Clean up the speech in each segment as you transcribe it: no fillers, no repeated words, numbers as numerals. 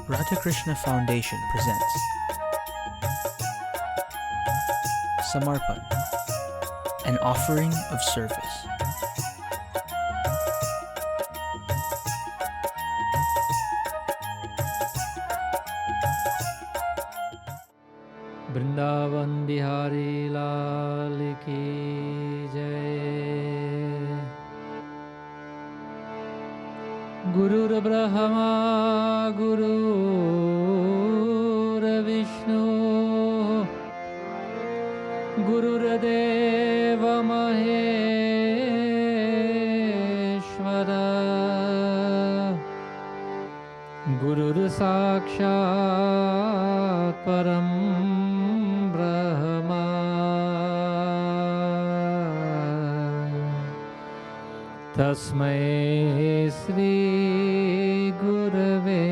Radha Krishna Foundation presents SAMARPAN, an offering of service. Vrindavan Bihari लाल की जय। गुरुर्ब्रह्मा गुरुर्विष्णु गुरुर्देव महेश्वर गुरुर्साक्षात् परं ब्रह्मा तस्मै श्री गुरवे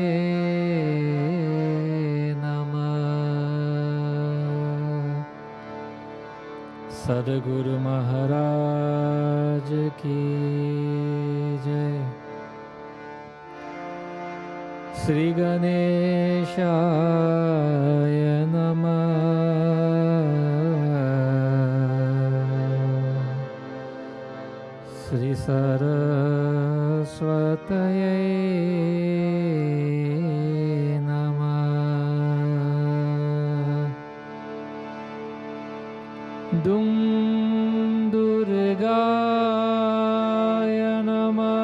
नमः। सद्गुरु महाराज की जय। श्री गणेशाय नमः। श्री सरस्वतये नमः। दुं दुर्गाय नमः।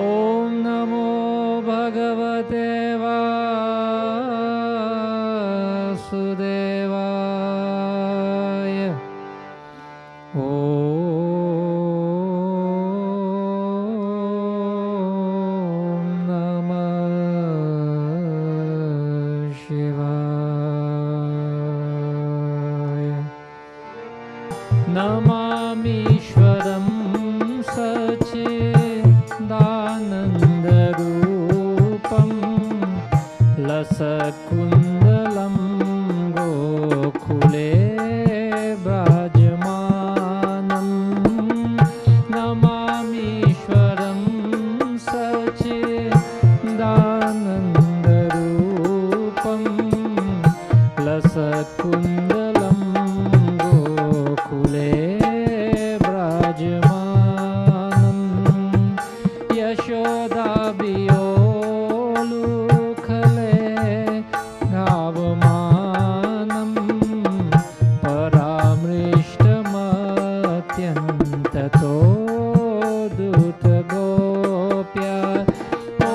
ॐ नमो भगवते वासुदेवाय। ॐ नमः शिवाय। नमामीश्वरं सच्चिदानन्दरूपं लसत्कुण्डलं गोकुले विराजमानं। नमामीश्वरं सच्चिदानन्दरूपं लसत्कुण्डलं गोकुले विराजमानं। यशोदाभियोलुखले धावमानं परामृष्टमत्यन्ततो दूतगोप्या। ॐ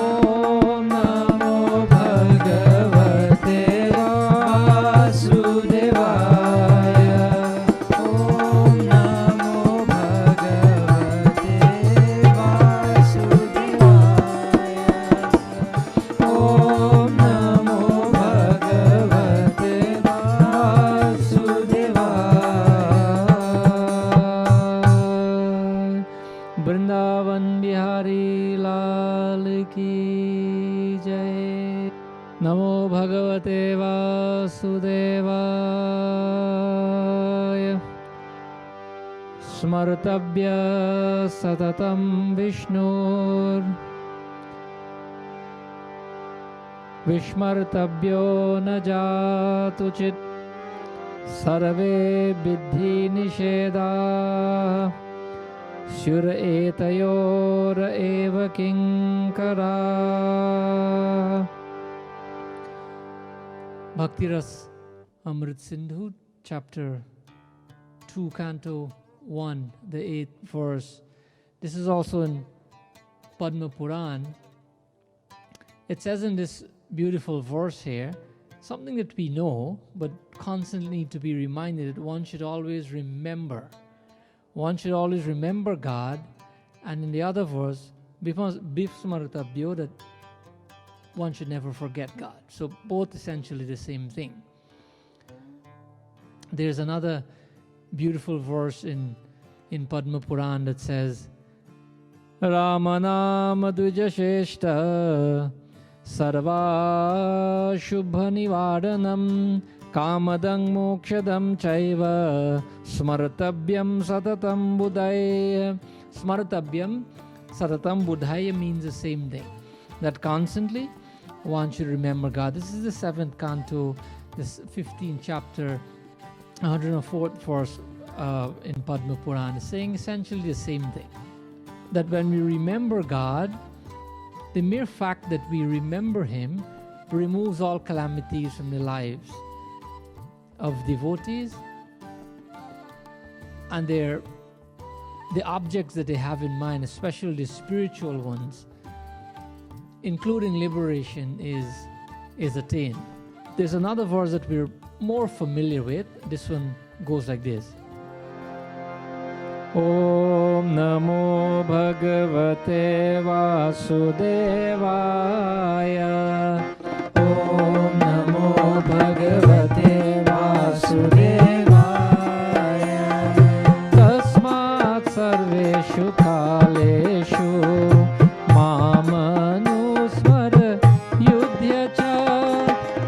नमो भगवते वासुदेवाय। ॐ नमो भगवते वासुदेवाय। ॐ नमो भगवते वासुदेवाय। वृंदावन बिहारी लाल की जय। नमो भगवते वासुदेवाय। स्मर्तव्य सततं विष्णुर् विस्मर्तव्यो न जातुचित्। सर्वे विद्धि निषेधाः स्युर एतयोर एव किंकरा। Bhakti Ras Amrit Sindhu, chapter 2, canto 1, the 8th verse. This is also in Padma Puran. It says in this beautiful verse here, something that we know, but constantly need to be reminded that one should always remember. One should always remember God. And in the other verse, Bifsmartabhyo, that one should never forget God. So both essentially the same thing. There's another beautiful verse in Padma Puran that says, Ramanama Dvijasheshta Sarva Shubha Nivadanam Kamadang Mokshadam Chaiva Smartabhyam Satatam Buddhaya. Smartabhyam Satatam Buddhaya means the same thing. that constantly one should remember God. This is the 7th canto, this 15th chapter, 104th verse in Padma Puran, is saying essentially the same thing. That when we remember God, the mere fact that we remember Him removes all calamities from the lives of devotees and the objects that they have in mind, especially the spiritual ones, including liberation, is attained. There's another verse that we're more familiar with. This one goes like this. Om Namo Bhagavate Vasudevaya. Om Namo Bhagavate Vasudevaya. Tasmat Sarveshu Kaleshu Mamanusmar Yudhya Cha.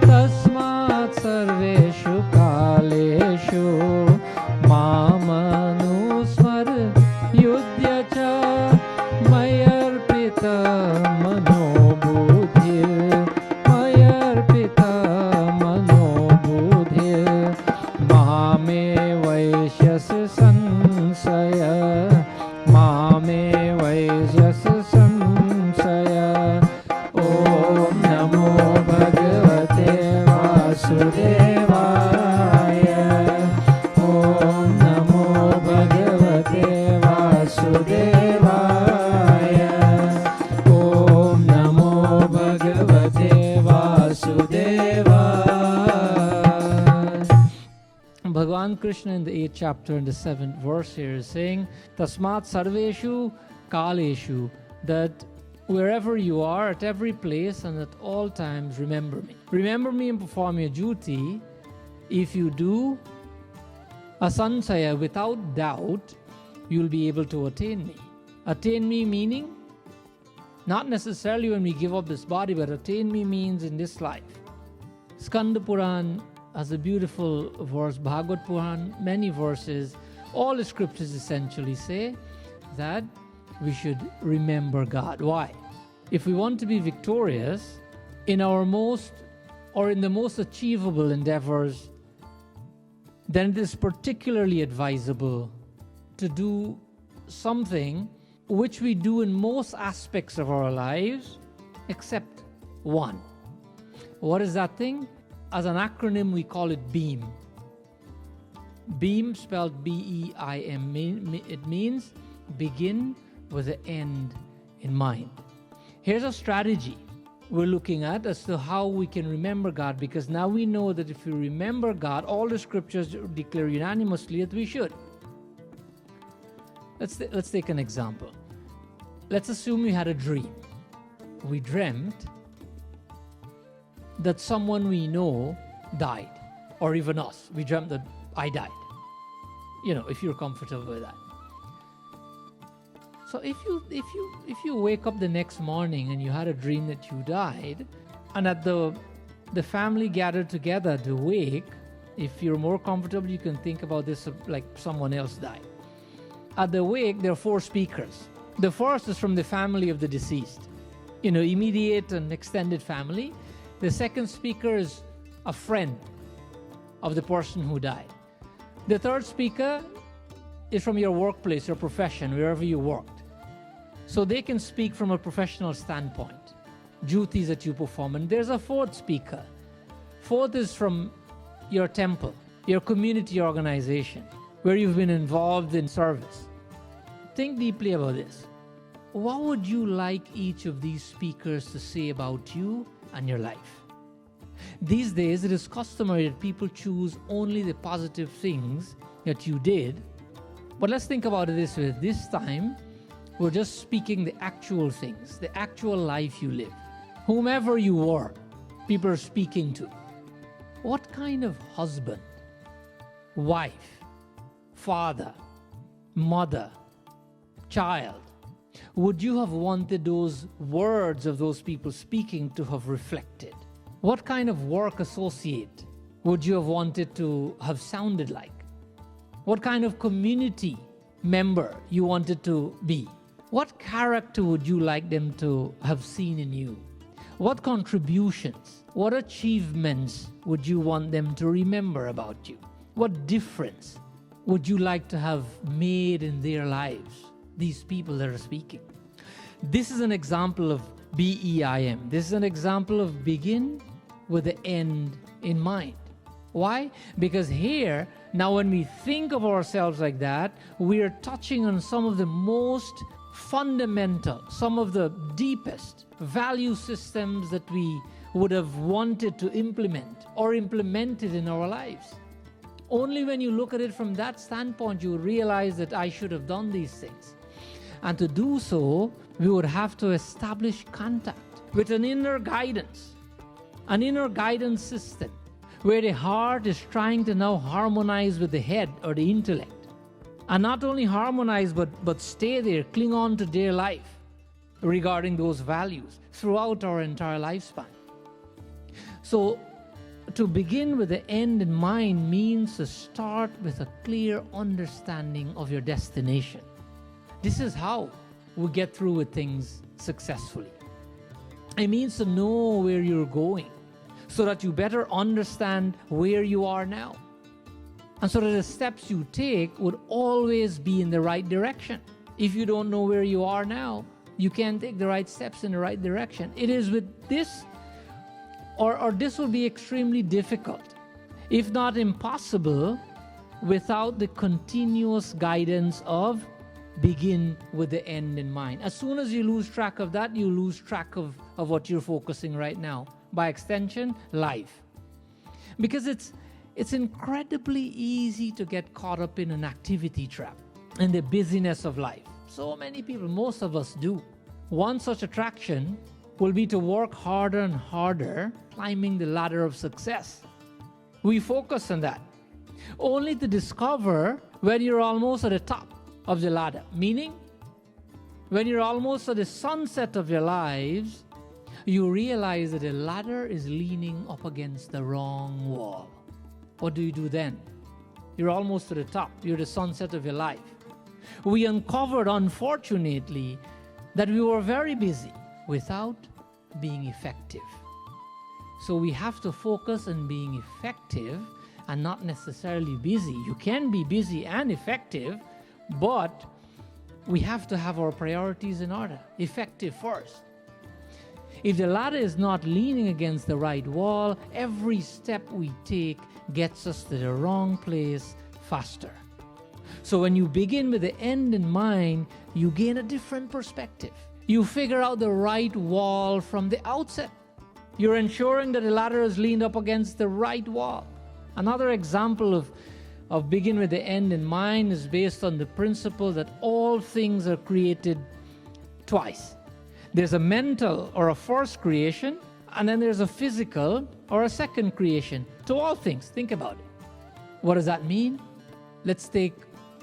Tasmat Sarveshu Kaleshu Mamanusmar Yudhya Cha. Mayarpita Manobudhir. Mayarpita Manobudhir. Mame Vaishyas Sansaya. Mame Vaishyas Sansaya. Om Namo Bhagavate Vasudevaya. Om Namo Bhagavate Vasudevaya. Om Namo Bhagavate Vasudevaya. Bhagavan Krishna in the 8th chapter and the 7th verse here is saying, Tasmat Sarveshu Kaleshu, that wherever you are, at every place and at all times, remember me. Remember me and perform your duty. If you do, asansaya, without doubt, you'll be able to attain me. Attain me meaning, not necessarily when we give up this body, but attain me means in this life. Skanda Puran has a beautiful verse, Bhagavad Puran, many verses. All the scriptures essentially say that we should remember God. Why? If we want to be victorious in our most, or in the most achievable endeavors, then it is particularly advisable to do something which we do in most aspects of our lives except one. What is that thing? As an acronym, we call it BEAM. BEAM, spelled B-E-I-M, it means begin with the end in mind. Here's a strategy we're looking at as to how we can remember God, because now we know that if we remember God, all the scriptures declare unanimously that we should. Let's take an example. Let's assume we had a dream. We dreamt that someone we know died, or even us. We dreamt that I died. You know, if you're comfortable with that. So if you wake up the next morning and you had a dream that you died, and at the family gathered together to wake, if you're more comfortable, you can think about this like someone else died. At the wake, there are 4 speakers. The first is from the family of the deceased, immediate and extended family. The second speaker is a friend of the person who died. The third speaker is from your workplace, your profession, wherever you worked. So they can speak from a professional standpoint, duties that you perform. And there's a fourth speaker. Fourth is from your temple, your community organization, where you've been involved in service. Think deeply about this. What would you like each of these speakers to say about you and your life? These days, it is customary that people choose only the positive things that you did. But let's think about it this way. This time, we're just speaking the actual things, the actual life you live. Whomever you were, people are speaking to. What kind of husband, wife, father, mother, child would you have wanted those words of those people speaking to have reflected? What kind of work associate would you have wanted to have sounded like? What kind of community member you wanted to be? What character would you like them to have seen in you? What contributions, what achievements would you want them to remember about you? What difference would you like to have made in their lives, these people that are speaking? This is an example of BEIM. This is an example of begin with the end in mind. Why? Because here, now when we think of ourselves like that, we are touching on some of the most fundamental, some of the deepest value systems that we would have wanted to implement or implemented in our lives. Only when you look at it from that standpoint, you realize that I should have done these things. And to do so, we would have to establish contact with an inner guidance system, where the heart is trying to now harmonize with the head or the intellect. And not only harmonize, but stay there, cling on to their life regarding those values throughout our entire lifespan. So, to begin with the end in mind means to start with a clear understanding of your destination. This is how we get through with things successfully. It means to know where you're going so that you better understand where you are now. And so that the steps you take would always be in the right direction. If you don't know where you are now, you can't take the right steps in the right direction. It is with this, or this will be extremely difficult, if not impossible, without the continuous guidance of begin with the end in mind. As soon as you lose track of that, you lose track of what you're focusing right now. By extension, life. Because it's incredibly easy to get caught up in an activity trap and the busyness of life. So many people, most of us do. One such attraction will be to work harder and harder, climbing the ladder of success. We focus on that, only to discover when you're almost at the top of the ladder. Meaning, when you're almost at the sunset of your lives, you realize that the ladder is leaning up against the wrong wall. What do you do then? You're almost to the top. You're the sunset of your life. We uncovered, unfortunately, that we were very busy without being effective. So we have to focus on being effective and not necessarily busy. You can be busy and effective, but we have to have our priorities in order. Effective first. If the ladder is not leaning against the right wall, every step we take gets us to the wrong place faster. So when you begin with the end in mind, you gain a different perspective. You figure out the right wall from the outset. You're ensuring that the ladder is leaned up against the right wall. Another example of begin with the end in mind is based on the principle that all things are created twice. There's a mental or a first creation, and then there's a physical or a second creation to all things. Think about it. What does that mean? Let's take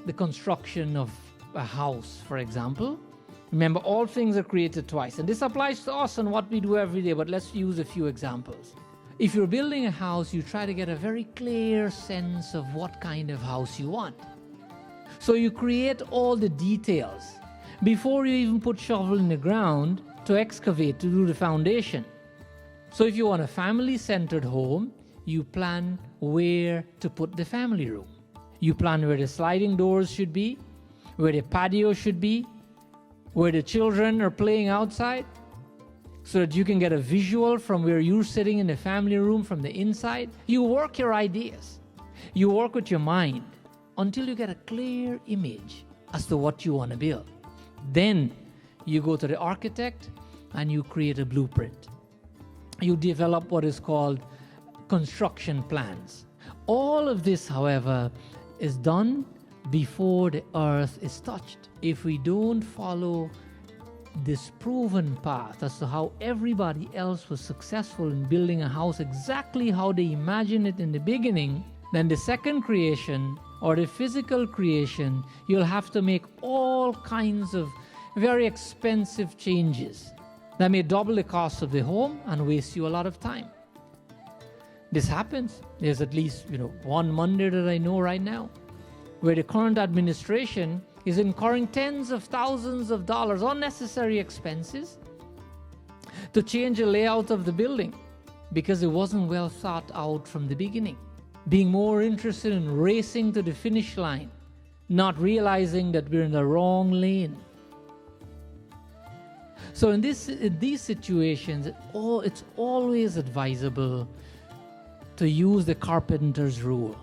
the construction of a house, for example. Remember, all things are created twice. And this applies to us and what we do every day, but let's use a few examples. If you're building a house, you try to get a very clear sense of what kind of house you want. So you create all the details before you even put shovel in the ground to excavate, to do the foundation. So if you want a family-centered home, you plan where to put the family room. You plan where the sliding doors should be, where the patio should be, where the children are playing outside, so that you can get a visual from where you're sitting in the family room from the inside. You work your ideas. You work with your mind until you get a clear image as to what you want to build. Then you go to the architect and you create a blueprint. You develop what is called construction plans. All of this, however, is done before the earth is touched. If we don't follow this proven path as to how everybody else was successful in building a house exactly how they imagined it in the beginning, then the second creation or the physical creation, you'll have to make all kinds of very expensive changes that may double the cost of the home and waste you a lot of time. This happens. There's at least one Monday that I know right now where the current administration is incurring tens of thousands of dollars, unnecessary expenses, to change the layout of the building because it wasn't well thought out from the beginning. Being more interested in racing to the finish line, not realizing that we're in the wrong lane. So in these situations, it's always advisable to use the carpenter's rule.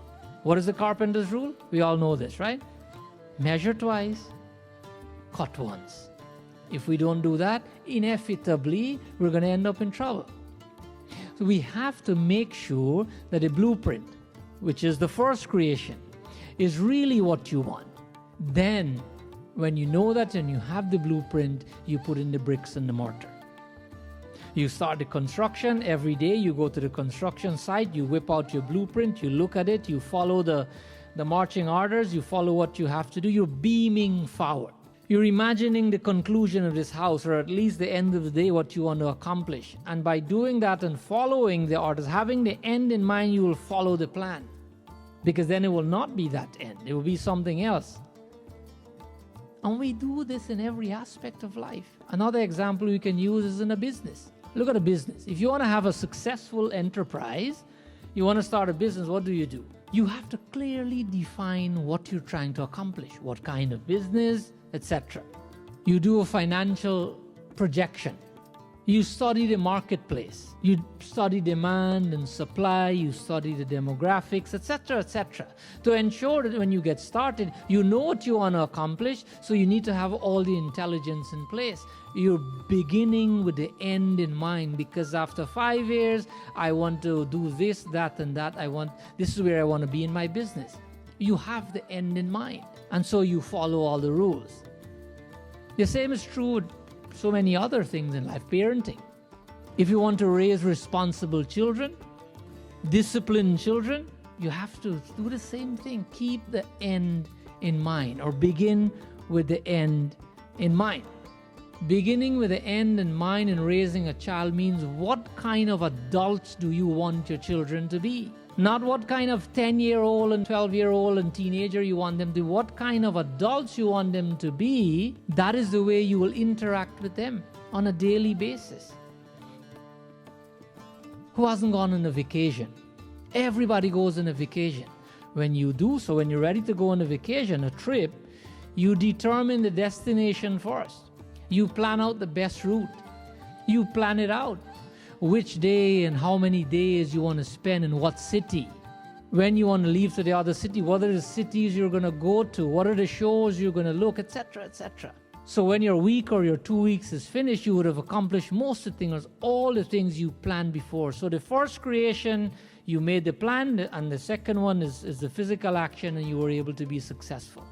What is the carpenter's rule? We all know this, right? Measure twice, cut once. If we don't do that, inevitably, we're going to end up in trouble. So we have to make sure that a blueprint, which is the first creation, is really what you want. Then, when you know that and you have the blueprint, you put in the bricks and the mortar. You start the construction. Every day you go to the construction site, you whip out your blueprint, you look at it, you follow the marching orders, you follow what you have to do, you're beaming forward. You're imagining the conclusion of this house, or at least the end of the day, what you want to accomplish. And by doing that and following the orders, having the end in mind, you will follow the plan. Because then it will not be that end. It will be something else. And we do this in every aspect of life. Another example we can use is in a business. Look at a business. If you want to have a successful enterprise, you want to start a business, what do? You have to clearly define what you're trying to accomplish, what kind of business, etc. You do a financial projection. You study the marketplace. You study demand and supply. You study the demographics, etc., to ensure that when you get started, you know what you want to accomplish, so you need to have all the intelligence in place. You're beginning with the end in mind, because after 5 years, I want to do this, that, and that. This is where I want to be in my business. You have the end in mind, and so you follow all the rules. The same is true with so many other things in life. Parenting. If you want to raise responsible children, disciplined children, you have to do the same thing. Keep the end in mind, or begin with the end in mind. Beginning with the end in mind in raising a child means, what kind of adults do you want your children to be? Not what kind of 10-year-old and 12-year-old and teenager you want them to be. What kind of adults you want them to be, that is the way you will interact with them on a daily basis. Who hasn't gone on a vacation? Everybody goes on a vacation. When you do so, when you're ready to go on a vacation, a trip, you determine the destination first. You plan out the best route. You plan it out. Which day and how many days you want to spend in what city. When you want to leave to the other city, what are the cities you're going to go to, what are the shows you're going to look, etc. So when your week or your 2 weeks is finished, you would have accomplished most of the things, all the things you planned before. So the first creation, you made the plan, and the second one is the physical action, and you were able to be successful.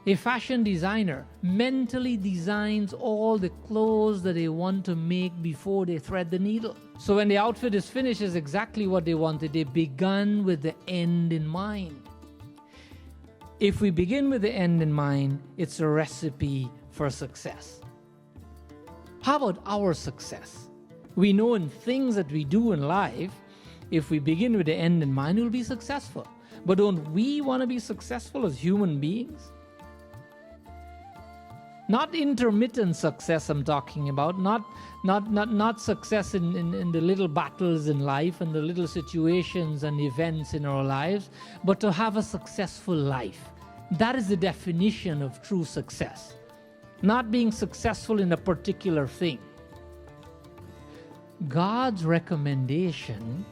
A fashion designer mentally designs all the clothes that they want to make before they thread the needle. So when the outfit is finished, it's exactly what they wanted. They began with the end in mind. If we begin with the end in mind, it's a recipe for success. How about our success? We know in things that we do in life, if we begin with the end in mind, we'll be successful. But don't we want to be successful as human beings? Not intermittent success I'm talking about, not success in the little battles in life and the little situations and events in our lives, but to have a successful life. That is the definition of true success. Not being successful in a particular thing. God's recommendation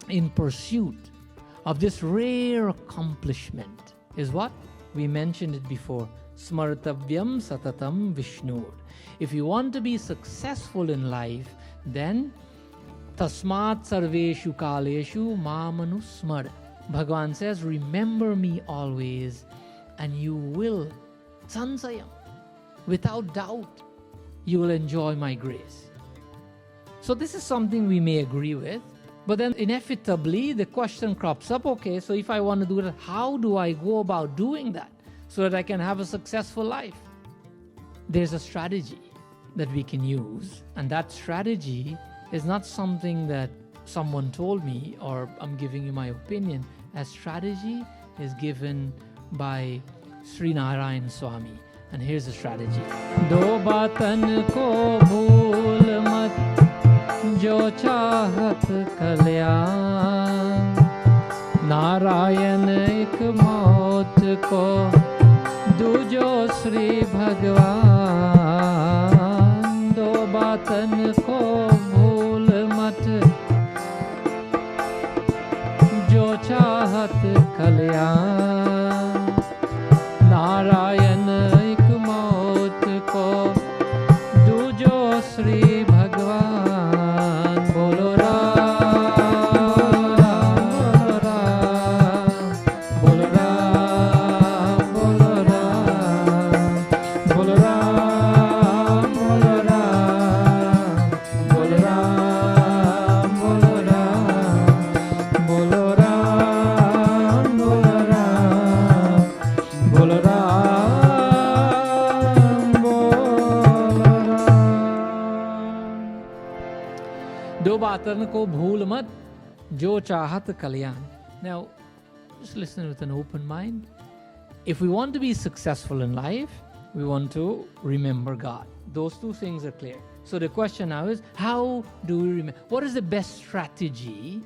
in pursuit of this rare accomplishment is what? We mentioned it before. Smartavyam satatam Vishnur. If you want to be successful in life, then tasmat sarveshu kaleshu mamanusmar. Bhagavan says, remember me always, and you will, sansayam, without doubt, you will enjoy my grace. So this is something we may agree with, but then inevitably the question crops up, okay, so if I want to do that, how do I go about doing that so that I can have a successful life? There's a strategy that we can use, and that strategy is not something that someone told me or I'm giving you my opinion. A strategy is given by Sri Narayan Swami. And here's the strategy. Do batan ko bhool mat, jo chahat kalyan. Narayan ek maut ko, dujo Sri Bhagwan. Do batan ko bhool mat, jo chahat kalyan. Narayan ek maut ko, dujo Sri Bhagwan. Bolo Ram, bolo Ram, bolo Ram, bolo Ram, bolo Ram, bolo Ram, bolo Ram, bolo Ram, bolo Ram, bolo Ram, bolo Ram. Do batan ko bhool mat, jo chahat kalyan. Now, just listen with an open mind. If we want to be successful in life, we want to remember God. Those two things are clear. So the question now is, how do we remember? What is the best strategy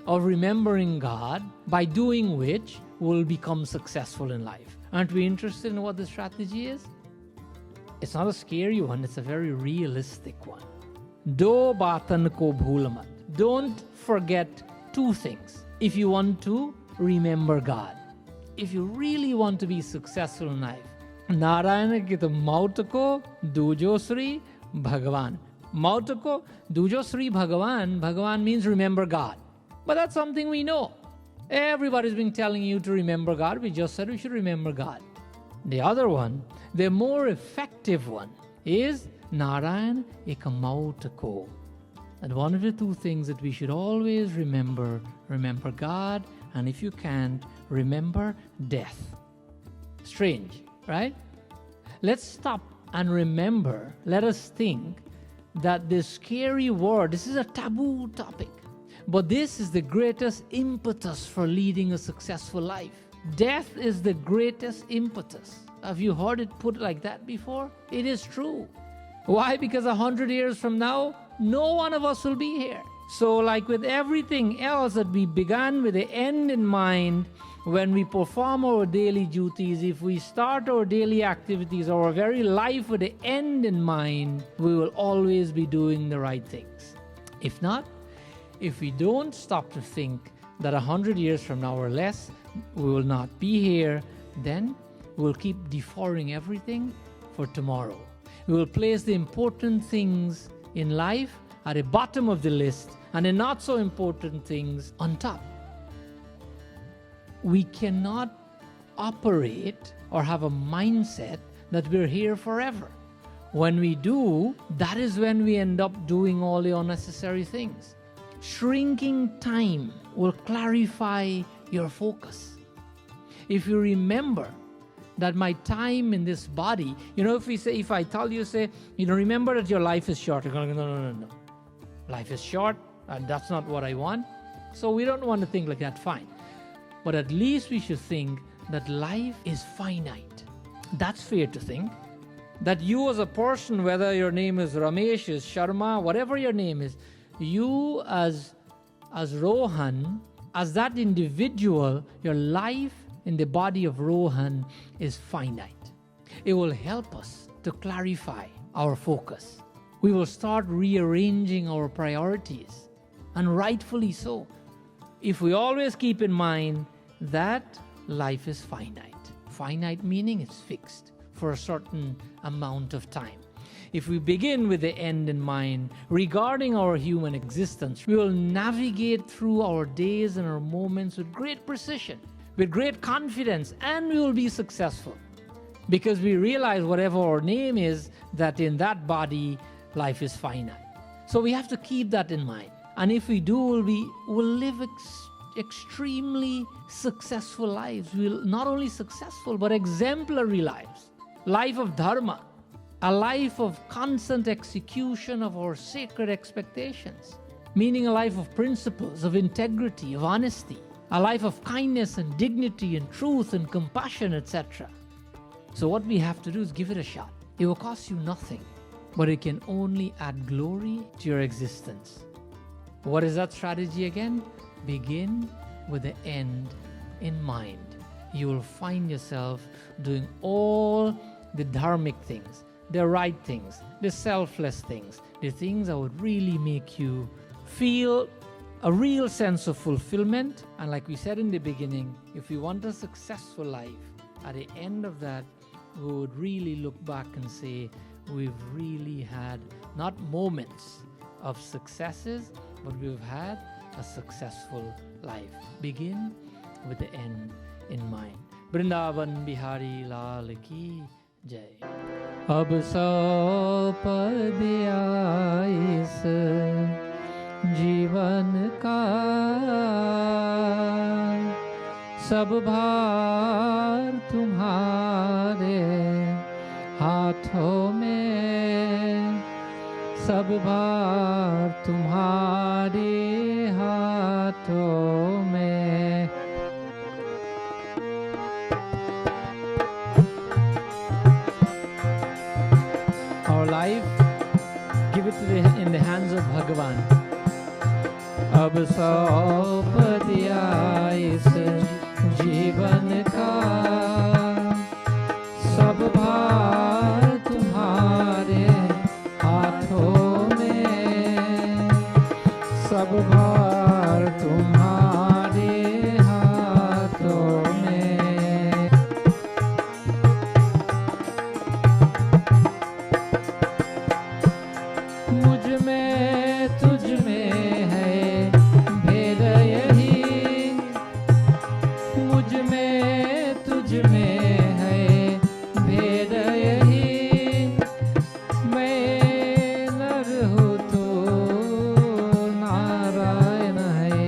of remembering God, by doing which we'll become successful in life? Aren't we interested in what the strategy is? It's not a scary one, it's a very realistic one. Do batan ko bhool mat. Don't forget two things if you want to remember God. If you really want to be successful in life, Narayana ki to maut ko dujo Sri Bhagavan. Maut ko dujo Sri Bhagavan. Bhagavan means remember God. But that's something we know. Everybody's been telling you to remember God. We just said we should remember God. The other one, the more effective one, is Narayan ek maut ko. And one of the two things that we should always remember God, and if you can't, remember death. Strange, right? Let's stop and remember. Let us think that this scary word, this is a taboo topic, but this is the greatest impetus for leading a successful life. Death is the greatest impetus. Have you heard it put like that before? It is true. Why? Because 100 years from now, no one of us will be here. So like with everything else that we began with the end in mind, when we perform our daily duties, if we start our daily activities, our very life with the end in mind, we will always be doing the right things. If not, if we don't stop to think that 100 years from now or less, we will not be here, then we'll keep deferring everything for tomorrow. We will place the important things in life at the bottom of the list and the not so important things on top. We cannot operate or have a mindset that we're here forever. When we do, that is when we end up doing all the unnecessary things. Shrinking time will clarify your focus. If you remember that my time in this body, if I tell you, remember that your life is short, you're going to go, no. Life is short, and that's not what I want. So we don't want to think like that, fine. But at least we should think that life is finite. That's fair to think. That you as a person, whether your name is Ramesh, is Sharma, whatever your name is, you as Rohan, as that individual, your life in the body of Rohan is finite. It will help us to clarify our focus. We will start rearranging our priorities, and rightfully so, if we always keep in mind that life is finite. Finite meaning it's fixed for a certain amount of time. If we begin with the end in mind regarding our human existence, we will navigate through our days and our moments with great precision, with great confidence, and we will be successful because we realize whatever our name is, that in that body, life is finite. So we have to keep that in mind. And if we do, we'll live extremely successful lives. We'll not only successful, but exemplary lives. Life of dharma, a life of constant execution of our sacred expectations, meaning a life of principles, of integrity, of honesty, a life of kindness and dignity and truth and compassion, etc. So what we have to do is give it a shot. It will cost you nothing, but it can only add glory to your existence. What is that strategy again? Begin with the end in mind. You will find yourself doing all the dharmic things, the right things, the selfless things, the things that would really make you feel a real sense of fulfillment. And like we said in the beginning, if we want a successful life, at the end of that, we would really look back and say, we've really had not moments of successes, but we've had a successful life. Begin with the end in mind. Vrindavan Bihari Lal Ki Jai. अब सौ पद ice जीवन का, सब भार तुम्हारे हाथों में, सब भार तुम्हारे हाथों में. Our life, give it in the hands of Bhagavan. अब सौंप दिया इस जीवन का, सब भार तुम्हारे हाथों में, सब भार तुम्हारे हाथों में. मुझ में तुझ में है भेद यही, मुझ में तुझ में है भेद यही. मैं नर हूँ तो नारायण है,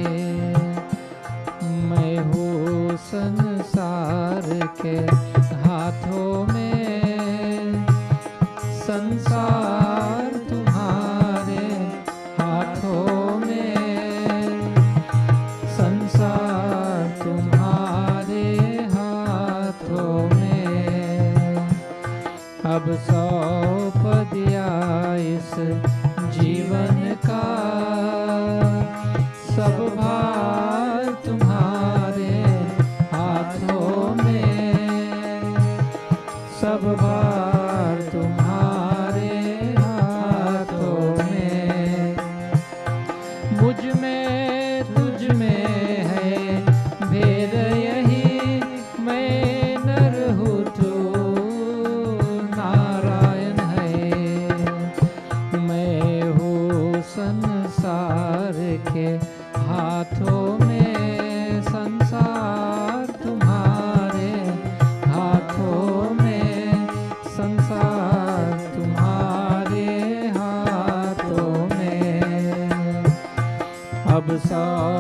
मैं हूँ संसार के हाथों में, संसार तुम्हारे हाथों में, संसार तुम्हारे हाथों में. अब सौंप दिया इस जीवन का, सब भार तुम्हारे हाथों में, सब भार तुम्हारे हाथों में. मुझ में तुझ में है भेद यही, मैं नर हूँ तू नारायण है, मैं हूँ संसार के हाथों में, संसार तुम्हारे हाथों में, संसार तुम्हारे हाथों में. अब सौ